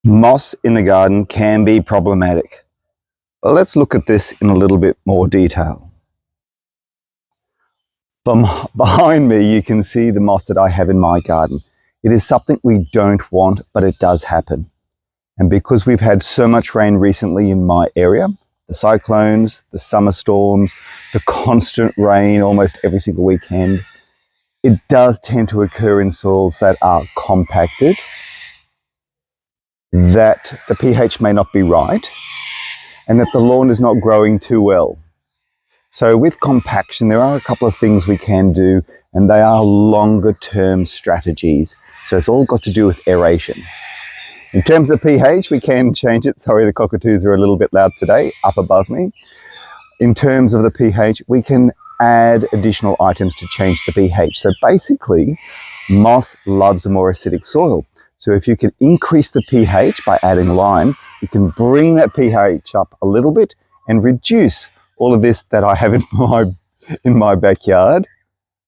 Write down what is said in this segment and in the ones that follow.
Moss in the garden can be problematic. But let's look at this in a little bit more detail. Behind me, you can see the moss that I have in my garden. It is something we don't want, but it does happen. And because we've had so much rain recently in my area, the cyclones, the summer storms, the constant rain almost every single weekend, it does tend to occur in soils that are compacted, that the pH may not be right, and that the lawn is not growing too well. So with compaction, there are a couple of things we can do, and they are longer term strategies. So it's all got to do with aeration. In terms of pH, we can change it. Sorry, the cockatoos are a little bit loud today, up above me. In terms of the pH, we can add additional items to change the pH. So basically, moss loves a more acidic soil. So if you can increase the pH by adding lime, you can bring that pH up a little bit and reduce all of this that I have in my backyard,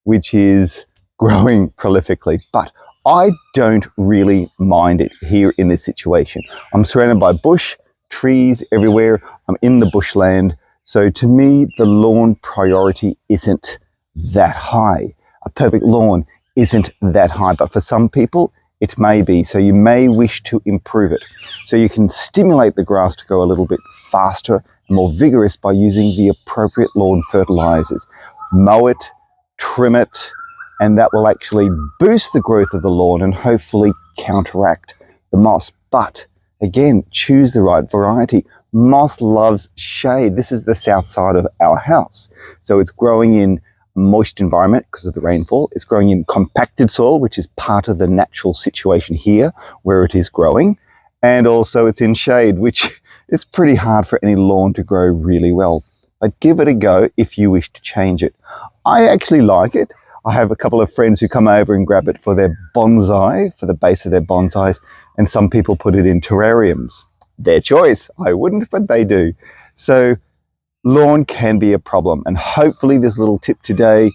which is growing prolifically. But I don't really mind it here in this situation. I'm surrounded by bush, trees everywhere. I'm in the bushland. So to me, the lawn priority isn't that high. A perfect lawn isn't that high, but for some people, it may be. So you may wish to improve it. So you can stimulate the grass to go a little bit faster and more vigorous by using the appropriate lawn fertilizers. Mow it, trim it, and that will actually boost the growth of the lawn and hopefully counteract the moss. But again, choose the right variety. Moss loves shade. This is the south side of our house. So it's growing in a moist environment because of the rainfall. It's growing in compacted soil, which is part of the natural situation here where it is growing. And also it's in shade, which is pretty hard for any lawn to grow really well. But give it a go if you wish to change it. I actually like it. I have a couple of friends who come over and grab it for their bonsai, for the base of their bonsais, and some people put it in terrariums. Their choice. I wouldn't, but they do. So lawn can be a problem, and hopefully this little tip today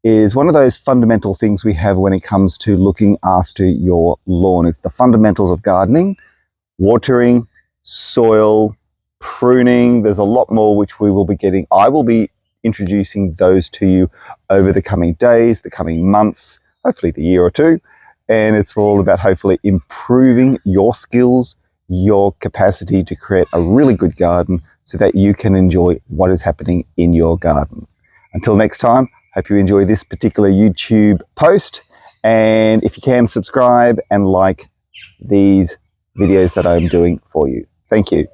is one of those fundamental things we have when it comes to looking after your lawn. It's the fundamentals of gardening: watering, soil, pruning. There's a lot more which we will be getting. I will be introducing those to you over the coming days, the coming months, hopefully the year or two. And it's all about hopefully improving your skills, your capacity to create a really good garden so that you can enjoy what is happening in your garden. Until next time, hope you enjoy this particular YouTube post. And if you can, subscribe and like these videos that I'm doing for you. Thank you.